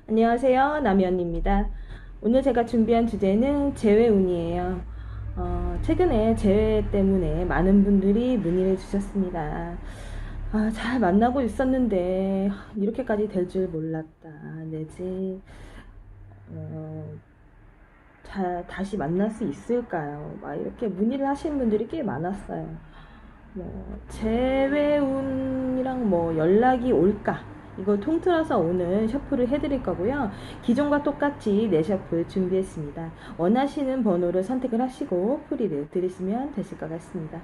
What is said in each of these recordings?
안녕하세요. 남연입니다. 오늘 제가 준비한 주제는 재회운이에요. 최근에 재회 때문에 많은 분들이 문의를 주셨습니다. 잘 만나고 있었는데 이렇게까지 될 줄 몰랐다. 내지 어, 다시 만날 수 있을까요? 막 이렇게 문의를 하시는 분들이 꽤 많았어요. 재회운이랑 연락이 올까? 이걸 통틀어서 오늘 셔플을 해드릴 거고요. 기존과 똑같이 네 셔플 준비했습니다. 원하시는 번호를 선택을 하시고 풀이를 들으시면 되실 것 같습니다.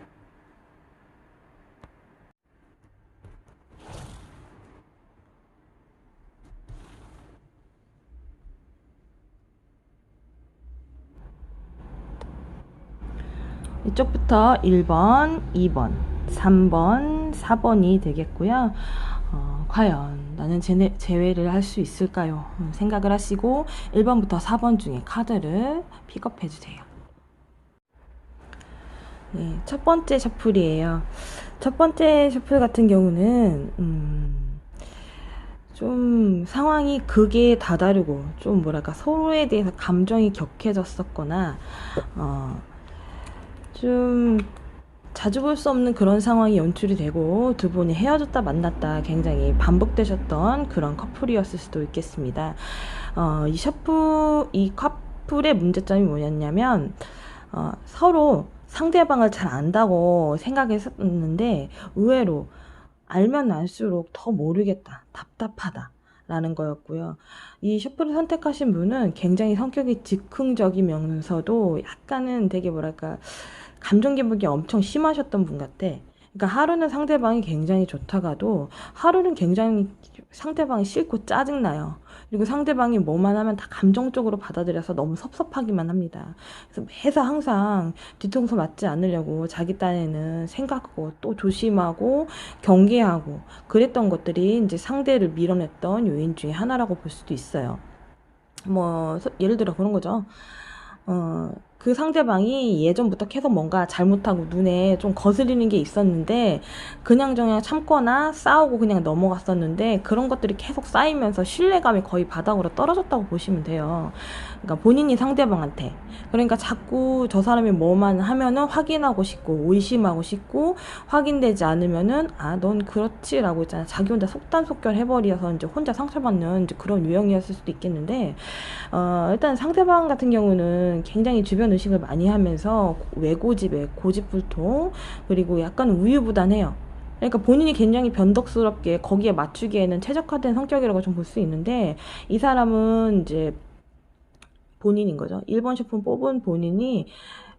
이쪽부터 1번, 2번, 3번, 4번이 되겠고요. 과연 나는 제외를 할 수 있을까요? 생각을 하시고 1번부터 4번 중에 카드를 픽업해 주세요. 네, 첫 번째 셔플이에요. 첫 번째 셔플 같은 경우는 좀 상황이 극에 다다르고 좀 뭐랄까 서로에 대해서 감정이 격해졌었거나 좀 자주 볼 수 없는 그런 상황이 연출이 되고 두 분이 헤어졌다 만났다 굉장히 반복되셨던 그런 커플이었을 수도 있겠습니다. 이 커플의 문제점이 뭐였냐면 서로 상대방을 잘 안다고 생각했었는데 의외로 알면 알수록 더 모르겠다, 답답하다 라는 거였고요. 이 셔플을 선택하신 분은 굉장히 성격이 즉흥적이면서도 약간은 되게 뭐랄까 감정 기복이 엄청 심하셨던 분 같아. 그러니까 하루는 상대방이 굉장히 좋다가도 하루는 굉장히 상대방이 싫고 짜증나요. 그리고 상대방이 뭐만 하면 다 감정적으로 받아들여서 너무 섭섭하기만 합니다. 그래서 매사 항상 뒤통수 맞지 않으려고 자기 딴에는 생각하고 또 조심하고 경계하고 그랬던 것들이 이제 상대를 밀어냈던 요인 중에 하나라고 볼 수도 있어요. 예를 들어 그런 거죠. 그 상대방이 예전부터 계속 뭔가 잘못하고 눈에 좀 거슬리는 게 있었는데 그냥저냥 참거나 싸우고 그냥 넘어갔었는데 그런 것들이 계속 쌓이면서 신뢰감이 거의 바닥으로 떨어졌다고 보시면 돼요. 그러니까 본인이 상대방한테 그러니까 자꾸 저 사람이 뭐만 하면은 확인하고 싶고 의심하고 싶고 확인되지 않으면은 넌 그렇지라고 있잖아. 자기 혼자 속단속결 해버려서 이제 혼자 상처받는 이제 그런 유형이었을 수도 있겠는데 일단 상대방 같은 경우는 굉장히 주변 의식을 많이 하면서 외고집에 고집불통 그리고 약간 우유부단해요. 그러니까 본인이 굉장히 변덕스럽게 거기에 맞추기에는 최적화된 성격이라고 좀 볼 수 있는데 이 사람은 이제 본인인 거죠. 1번 셔플 뽑은 본인이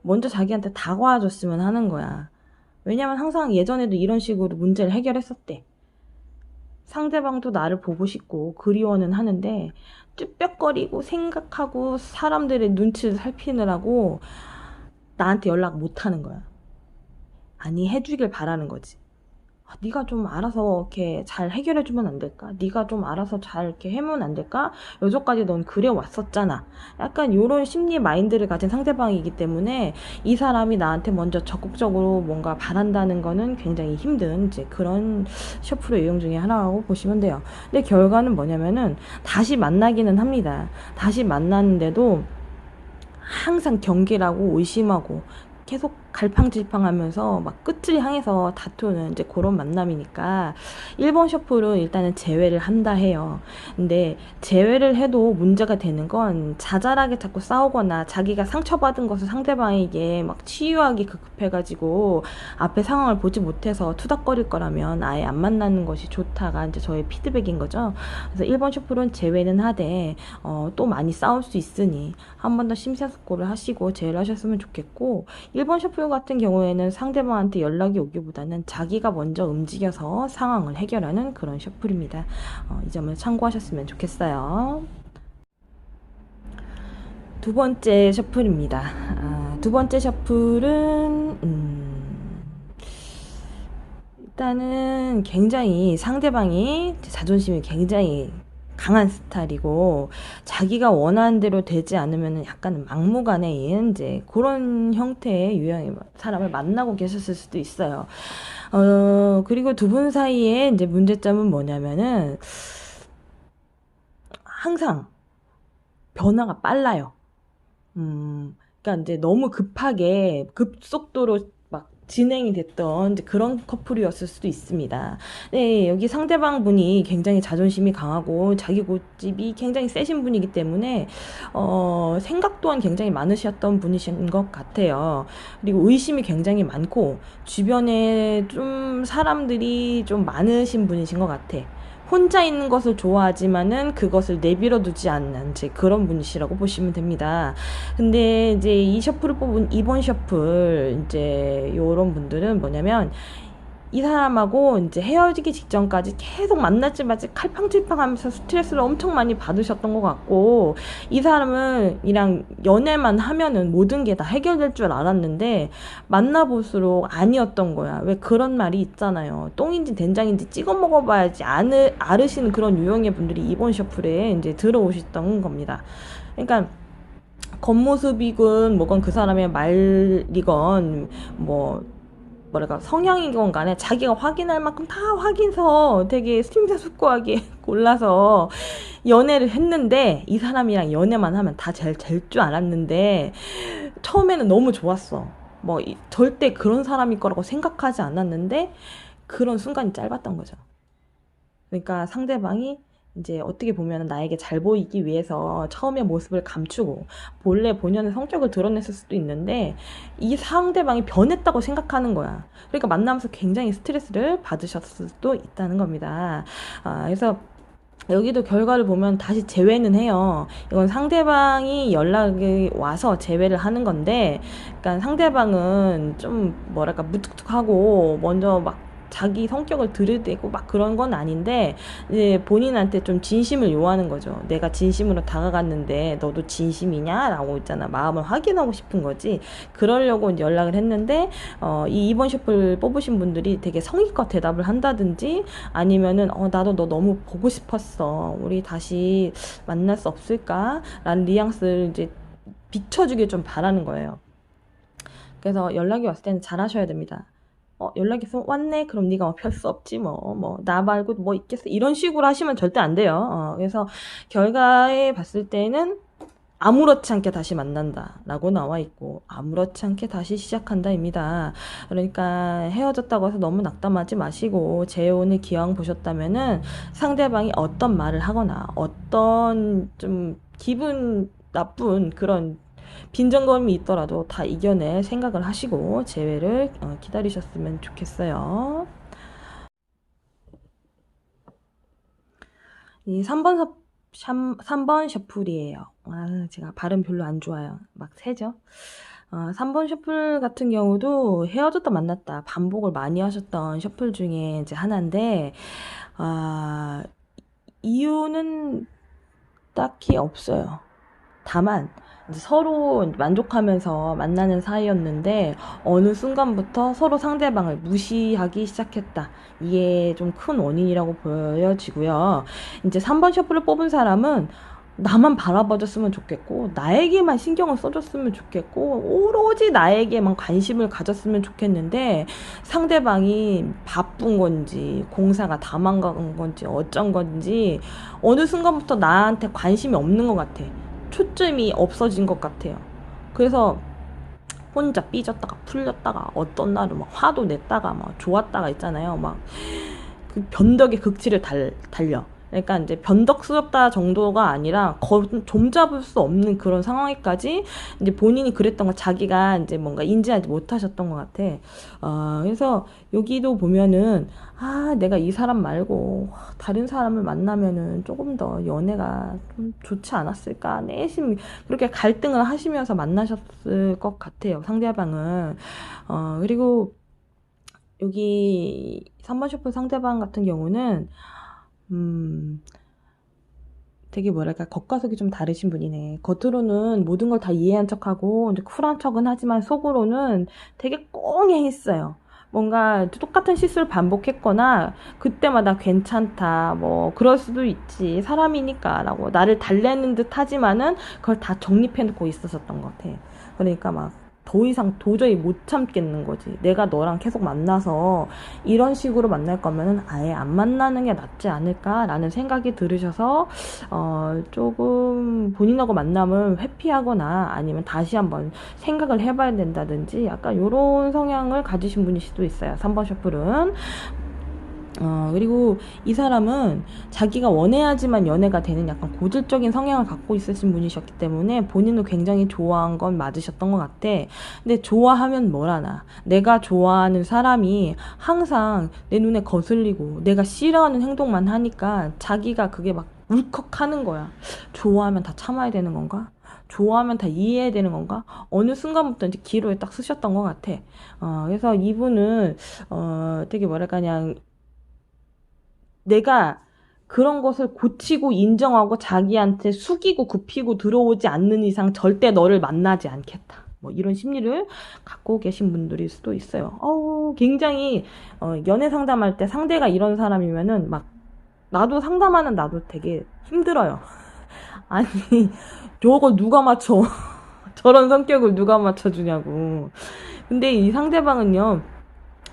먼저 자기한테 다가와줬으면 하는 거야. 왜냐면 항상 예전에도 이런 식으로 문제를 해결했었대. 상대방도 나를 보고 싶고 그리워는 하는데 쭈뼛거리고 생각하고 사람들의 눈치를 살피느라고 나한테 연락 못 하는 거야. 아니 해주길 바라는 거지. 네가 좀 알아서 이렇게 잘 해결해주면 안 될까? 네가 좀 알아서 잘 이렇게 해면 안 될까? 여기까지 넌 그래 왔었잖아. 약간 요런 심리 마인드를 가진 상대방이기 때문에 이 사람이 나한테 먼저 적극적으로 뭔가 바란다는 거는 굉장히 힘든 이제 그런 셔플의 유형 중에 하나라고 보시면 돼요. 근데 결과는 뭐냐면은 다시 만나기는 합니다. 다시 만났는데도 항상 경계라고 의심하고 계속 갈팡질팡하면서 막 끝을 향해서 다투는 이제 그런 만남이니까 1번 셔플은 일단은 제외를 한다 해요. 근데 제외를 해도 문제가 되는 건 자잘하게 자꾸 싸우거나 자기가 상처받은 것을 상대방에게 막 치유하기 급급해가지고 앞에 상황을 보지 못해서 투닥거릴 거라면 아예 안 만나는 것이 좋다가 이제 저의 피드백인 거죠. 그래서 1번 셔플은 제외는 하되 또 많이 싸울 수 있으니 한 번 더 심사숙고를 하시고 제외를 하셨으면 좋겠고 1번 셔플 같은 경우에는 상대방한테 연락이 오기보다는 자기가 먼저 움직여서 상황을 해결하는 그런 셔플입니다. 이 점을 참고하셨으면 좋겠어요. 두 번째 셔플입니다. 두 번째 셔플은 일단은 굉장히 상대방이 자존심이 굉장히 강한 스타일이고 자기가 원하는 대로 되지 않으면 약간 막무가내인 이제 그런 형태의 유형의 사람을 만나고 계셨을 수도 있어요. 그리고 두 분 사이에 이제 문제점은 뭐냐면은 항상 변화가 빨라요. 그러니까 이제 너무 급하게 급속도로 막 진행이 됐던 이제 그런 커플이었을 수도 있습니다. 네, 여기 상대방 분이 굉장히 자존심이 강하고 자기 고집이 굉장히 세신 분이기 때문에 생각 또한 굉장히 많으셨던 분이신 것 같아요. 그리고 의심이 굉장히 많고 주변에 좀 사람들이 좀 많으신 분이신 것 같아. 혼자 있는 것을 좋아하지만은 그것을 내버려 두지 않는 이제 그런 분이시라고 보시면 됩니다. 근데 이제 이 셔플을 뽑은 2번 셔플 이제 요런 분들은 뭐냐면 이 사람하고 이제 헤어지기 직전까지 계속 만날지마지 칼팡질팡 하면서 스트레스를 엄청 많이 받으셨던 것 같고, 이 사람은 이랑 연애만 하면은 모든 게 다 해결될 줄 알았는데 만나볼수록 아니었던 거야. 왜 그런 말이 있잖아요. 똥인지 된장인지 찍어 먹어봐야지 아르시는 그런 유형의 분들이 이번 셔플에 이제 들어오셨던 겁니다. 그러니까 겉모습이건 뭐건 그 사람의 말이건 뭐 뭐랄까 성향이건 간에 자기가 확인할 만큼 다 확인서 되게 심사숙고하게 골라서 연애를 했는데, 이 사람이랑 연애만 하면 다 잘 될 줄 알았는데 처음에는 너무 좋았어. 뭐 절대 그런 사람일 거라고 생각하지 않았는데 그런 순간이 짧았던 거죠. 그러니까 상대방이 이제 어떻게 보면 나에게 잘 보이기 위해서 처음에 모습을 감추고 본래 본연의 성격을 드러냈을 수도 있는데 이 상대방이 변했다고 생각하는 거야. 그러니까 만나면서 굉장히 스트레스를 받으셨을 수도 있다는 겁니다. 그래서 여기도 결과를 보면 다시 재회는 해요. 이건 상대방이 연락이 와서 재회를 하는 건데, 그러니까 상대방은 좀 뭐랄까 무뚝뚝하고 먼저 막 자기 성격을 들이대고 막 그런 건 아닌데 이제 본인한테 좀 진심을 요하는 거죠. 내가 진심으로 다가갔는데 너도 진심이냐? 라고 있잖아. 마음을 확인하고 싶은 거지. 그러려고 이제 연락을 했는데 이 2번 셔플 뽑으신 분들이 되게 성의껏 대답을 한다든지 아니면은 나도 너 너무 보고 싶었어. 우리 다시 만날 수 없을까? 라는 뉘앙스를 이제 비춰주길 좀 바라는 거예요. 그래서 연락이 왔을 때는 잘하셔야 됩니다. 연락이 왔네? 그럼 네가 별 수 없지 뭐 나 말고 뭐 있겠어? 이런 식으로 하시면 절대 안 돼요. 그래서 결과에 봤을 때는 아무렇지 않게 다시 만난다 라고 나와 있고 아무렇지 않게 다시 시작한다입니다. 그러니까 헤어졌다고 해서 너무 낙담하지 마시고 재혼의 기왕 보셨다면은 상대방이 어떤 말을 하거나 어떤 좀 기분 나쁜 그런 빈정감이 있더라도 다 이겨낼 생각을 하시고 재회를 기다리셨으면 좋겠어요. 이 3번 셔플이에요. 제가 발음 별로 안 좋아요. 막 새죠? 3번 셔플 같은 경우도 헤어졌다 만났다 반복을 많이 하셨던 셔플 중에 이제 하나인데, 이유는 딱히 없어요. 다만 서로 만족하면서 만나는 사이였는데 어느 순간부터 서로 상대방을 무시하기 시작했다. 이게 좀 큰 원인이라고 보여지고요. 이제 3번 셔플을 뽑은 사람은 나만 바라봐줬으면 좋겠고 나에게만 신경을 써줬으면 좋겠고 오로지 나에게만 관심을 가졌으면 좋겠는데 상대방이 바쁜 건지 공사가 다 망간 건지 어쩐 건지 어느 순간부터 나한테 관심이 없는 것 같아. 초점이 없어진 것 같아요. 그래서 혼자 삐졌다가 풀렸다가 어떤 날은 막 화도 냈다가 막 좋았다가 있잖아요. 막 그 변덕의 극치를 달려. 그러니까 이제 변덕스럽다 정도가 아니라 좀 잡을 수 없는 그런 상황에까지 이제 본인이 그랬던 걸 자기가 이제 뭔가 인지하지 못하셨던 것 같아. 그래서 여기도 보면은 내가 이 사람 말고 다른 사람을 만나면은 조금 더 연애가 좀 좋지 않았을까 내심 그렇게 갈등을 하시면서 만나셨을 것 같아요, 상대방은. 그리고 여기 3번 셔플 상대방 같은 경우는 되게 뭐랄까 겉과속이 좀 다르신 분이네. 겉으로는 모든 걸 다 이해한 척하고 이제 쿨한 척은 하지만 속으로는 되게 꽁해했어요. 뭔가 똑같은 실수를 반복했거나 그때마다 괜찮다 뭐 그럴 수도 있지 사람이니까 라고 나를 달래는 듯 하지만은 그걸 다 정립해 놓고 있었던 것 같아. 그러니까 막 더 이상 도저히 못 참겠는 거지. 내가 너랑 계속 만나서 이런 식으로 만날 거면은 아예 안 만나는 게 낫지 않을까라는 생각이 들으셔서 조금 본인하고 만남을 회피하거나 아니면 다시 한번 생각을 해봐야 된다든지 약간 요런 성향을 가지신 분일 수도 있어요. 3번 셔플은. 그리고 이 사람은 자기가 원해야지만 연애가 되는 약간 고질적인 성향을 갖고 있으신 분이셨기 때문에 본인도 굉장히 좋아한 건 맞으셨던 것 같아. 근데 좋아하면 뭐라나. 내가 좋아하는 사람이 항상 내 눈에 거슬리고 내가 싫어하는 행동만 하니까 자기가 그게 막 울컥하는 거야. 좋아하면 다 참아야 되는 건가? 좋아하면 다 이해해야 되는 건가? 어느 순간부터 이제 기로에 딱 쓰셨던 것 같아. 그래서 이분은, 되게 뭐랄까, 그냥 내가 그런 것을 고치고 인정하고 자기한테 숙이고 굽히고 들어오지 않는 이상 절대 너를 만나지 않겠다. 뭐 이런 심리를 갖고 계신 분들일 수도 있어요. 굉장히 연애 상담할 때 상대가 이런 사람이면은 막 나도 상담하는 나도 되게 힘들어요. 아니 저거 누가 맞춰? 저런 성격을 누가 맞춰주냐고. 근데 이 상대방은요.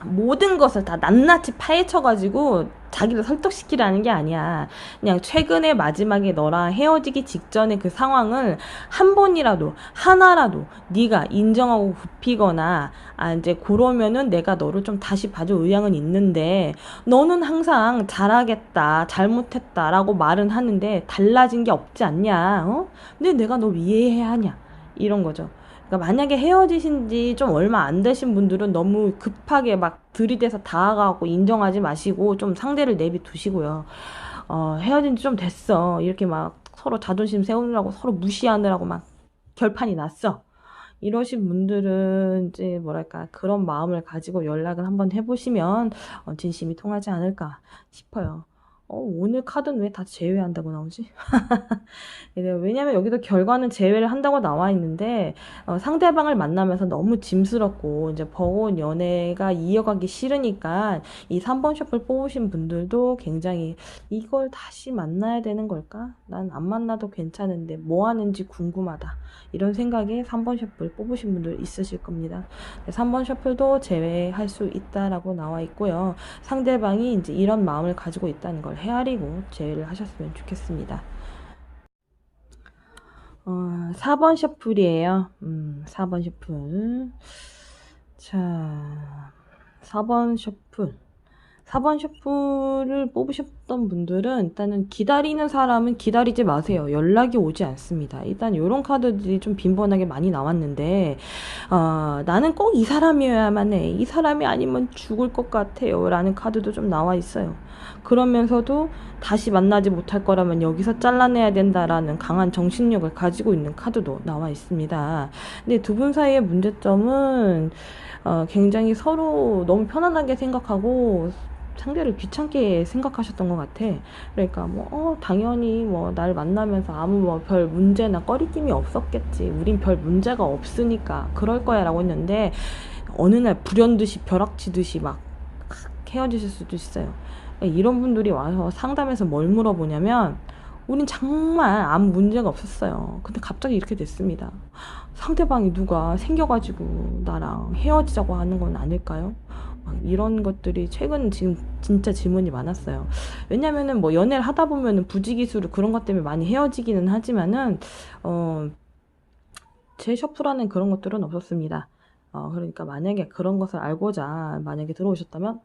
모든 것을 다 낱낱이 파헤쳐가지고 자기를 설득시키라는 게 아니야. 그냥 최근에 마지막에 너랑 헤어지기 직전의 그 상황을 한 번이라도 하나라도 네가 인정하고 굽히거나 이제 그러면은 내가 너를 좀 다시 봐줄 의향은 있는데 너는 항상 잘하겠다 잘못했다라고 말은 하는데 달라진 게 없지 않냐. 근데 내가 너 이해해야 하냐 이런 거죠. 그러니까 만약에 헤어지신 지 좀 얼마 안 되신 분들은 너무 급하게 막 들이대서 다가가고 인정하지 마시고 좀 상대를 내비두시고요. 헤어진 지 좀 됐어. 이렇게 막 서로 자존심 세우느라고 서로 무시하느라고 막 결판이 났어. 이러신 분들은 이제 뭐랄까 그런 마음을 가지고 연락을 한번 해보시면 진심이 통하지 않을까 싶어요. 오늘 카드는 왜 다 제외한다고 나오지? 왜냐면 여기도 결과는 제외를 한다고 나와 있는데 상대방을 만나면서 너무 짐스럽고 이제 버거운 연애가 이어가기 싫으니까 이 3번 셔플 뽑으신 분들도 굉장히 이걸 다시 만나야 되는 걸까? 난 안 만나도 괜찮은데 뭐 하는지 궁금하다. 이런 생각에 3번 셔플 뽑으신 분들 있으실 겁니다. 3번 셔플도 제외할 수 있다라고 나와 있고요. 상대방이 이제 이런 마음을 가지고 있다는 걸 헤아리고 제외를 하셨으면 좋겠습니다. 4번 셔플이에요. 4번 셔플. 자, 4번 셔플. 4번 셔플을 뽑으셨던 분들은 일단은 기다리는 사람은 기다리지 마세요. 연락이 오지 않습니다. 일단 이런 카드들이 좀 빈번하게 많이 나왔는데 나는 꼭 이 사람이어야만 해. 이 사람이 아니면 죽을 것 같아요. 라는 카드도 좀 나와 있어요. 그러면서도 다시 만나지 못할 거라면 여기서 잘라내야 된다라는 강한 정신력을 가지고 있는 카드도 나와 있습니다. 근데 두 분 사이의 문제점은 굉장히 서로 너무 편안하게 생각하고 상대를 귀찮게 생각하셨던 것 같아. 그러니까 당연히 날 만나면서 아무 별 문제나 꺼리낌이 없었겠지. 우린 별 문제가 없으니까 그럴 거야 라고 했는데 어느 날 불현듯이 벼락치듯이 막 헤어지실 수도 있어요. 이런 분들이 와서 상담에서 뭘 물어보냐면 우린 정말 아무 문제가 없었어요. 근데 갑자기 이렇게 됐습니다. 상대방이 누가 생겨가지고 나랑 헤어지자고 하는 건 아닐까요? 이런 것들이 최근 지금 진짜 질문이 많았어요. 왜냐면은 연애를 하다 보면은 부지기수로 그런 것 때문에 많이 헤어지기는 하지만은 제 셔플하는 그런 것들은 없었습니다. 그러니까 만약에 그런 것을 알고자 만약에 들어오셨다면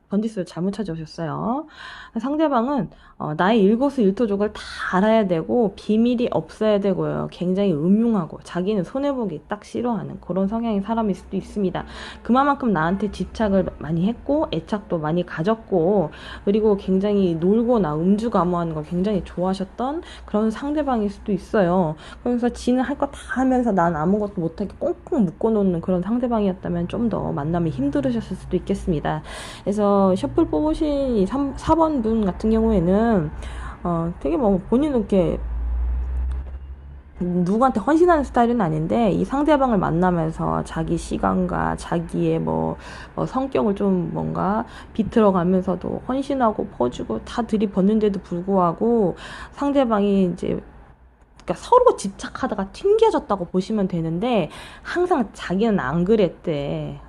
번지수를 잘못 찾아오셨어요. 상대방은 나의 일거수일투족을 다 알아야 되고 비밀이 없어야 되고요. 굉장히 음흉하고 자기는 손해보기 딱 싫어하는 그런 성향의 사람일 수도 있습니다. 그만큼 나한테 집착을 많이 했고 애착도 많이 가졌고 그리고 굉장히 놀거나 음주가무하는 걸 굉장히 좋아하셨던 그런 상대방일 수도 있어요. 그래서 지는 할 거 다 하면서 난 아무것도 못하게 꽁꽁 묶어놓는 그런 상대방이었다면 좀 더 만남이 힘들으셨을 수도 있겠습니다. 그래서 셔플 뽑으신 이 4번 분 같은 경우에는 되게 본인은 이렇게 누구한테 헌신하는 스타일은 아닌데 이 상대방을 만나면서 자기 시간과 자기의 성격을 좀 뭔가 비틀어가면서도 헌신하고 퍼주고 다 들이붓는데도 불구하고 상대방이 이제 그러니까 서로 집착하다가 튕겨졌다고 보시면 되는데 항상 자기는 안 그랬대.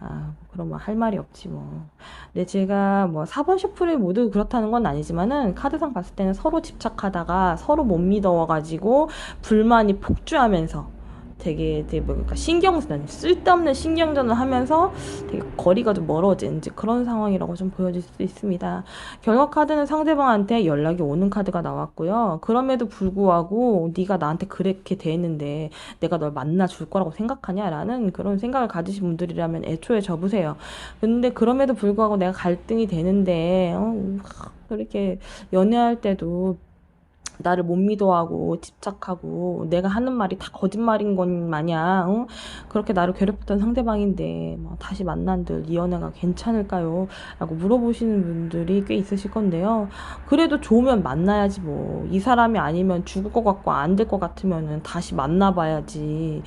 그러면 할 말이 없지 뭐. 근데 제가 뭐 4번 셔플이 모두 그렇다는 건 아니지만은 카드상 봤을 때는 서로 집착하다가 서로 못 믿어가지고 불만이 폭주하면서 되게 뭐 그러니까 신경전, 쓸데없는 신경전을 하면서 되게 거리가 좀 멀어진 이제 그런 상황이라고 좀 보여질 수 있습니다. 결과 카드는 상대방한테 연락이 오는 카드가 나왔고요. 그럼에도 불구하고 네가 나한테 그렇게 대했는데 내가 널 만나줄 거라고 생각하냐라는 그런 생각을 가지신 분들이라면 애초에 접으세요. 근데 그럼에도 불구하고 내가 갈등이 되는데 그렇게 연애할 때도 나를 못 믿어하고 집착하고 내가 하는 말이 다 거짓말인 건 마냥 그렇게 나를 괴롭혔던 상대방인데 뭐 다시 만난들 이 연애가 괜찮을까요? 라고 물어보시는 분들이 꽤 있으실 건데요. 그래도 좋으면 만나야지 뭐. 이 사람이 아니면 죽을 것 같고 안 될 것 같으면은 다시 만나봐야지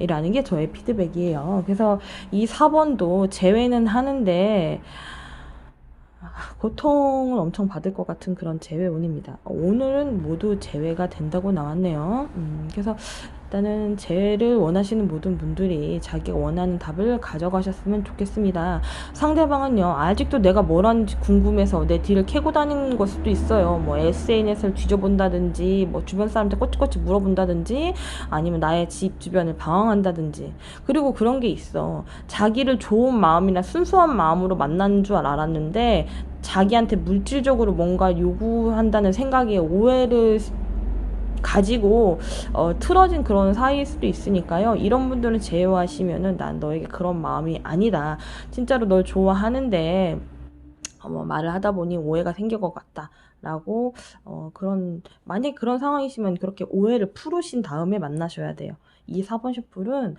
라는 게 저의 피드백이에요. 그래서 이 4번도 제외는 하는데 고통을 엄청 받을 것 같은 그런 재회운입니다. 오늘은 모두 재회가 된다고 나왔네요. 그래서 일단은 재회를 원하시는 모든 분들이 자기가 원하는 답을 가져가셨으면 좋겠습니다. 상대방은요, 아직도 내가 뭘 하는지 궁금해서 내 뒤를 캐고 다니는 걸 수도 있어요. 뭐 SNS를 뒤져본다든지, 뭐 주변 사람한테 꼬치꼬치 물어본다든지, 아니면 나의 집 주변을 방황한다든지. 그리고 그런 게 있어. 자기를 좋은 마음이나 순수한 마음으로 만나는 줄 알았는데, 자기한테 물질적으로 뭔가 요구한다는 생각에 오해를 가지고 틀어진 그런 사이일 수도 있으니까요. 이런 분들은 제외하시면은 난 너에게 그런 마음이 아니다. 진짜로 널 좋아하는데 뭐 말을 하다 보니 오해가 생길 것 같다. 라고 만약에 그런 상황이시면 그렇게 오해를 풀으신 다음에 만나셔야 돼요. 이 4번 셔플은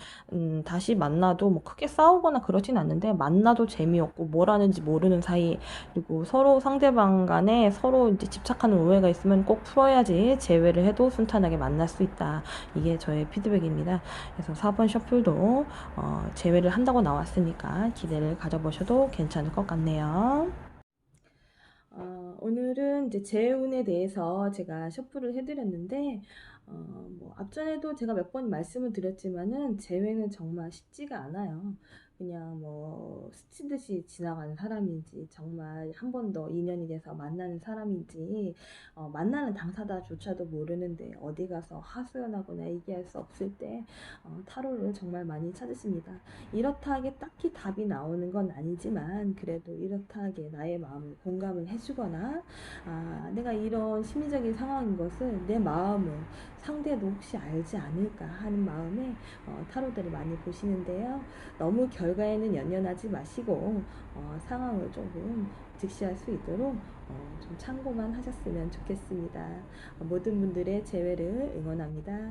다시 만나도 뭐 크게 싸우거나 그러진 않는데 만나도 재미없고 뭘 하는지 모르는 사이, 그리고 서로 상대방 간에 서로 이제 집착하는 오해가 있으면 꼭 풀어야지 재회를 해도 순탄하게 만날 수 있다. 이게 저의 피드백입니다. 그래서 4번 셔플도 재회를 한다고 나왔으니까 기대를 가져보셔도 괜찮을 것 같네요. 오늘은 이제 재운에 대해서 제가 셔플을 해드렸는데, 뭐 앞전에도 제가 몇 번 말씀을 드렸지만은 재회는 정말 쉽지가 않아요. 그냥 뭐 스치듯이 지나가는 사람인지 정말 한 번 더 인연이 돼서 만나는 사람인지 만나는 당사자조차도 모르는데 어디 가서 하소연하거나 얘기할 수 없을 때 타로를 정말 많이 찾으십니다. 이렇다 하게 딱히 답이 나오는 건 아니지만 그래도 이렇다 하게 나의 마음을 공감을 해주거나 내가 이런 심리적인 상황인 것을 내 마음을 상대도 혹시 알지 않을까 하는 마음에 타로들을 많이 보시는데요. 너무 결과에는 연연하지 마시고 상황을 조금 직시할 수 있도록 좀 참고만 하셨으면 좋겠습니다. 모든 분들의 재회를 응원합니다.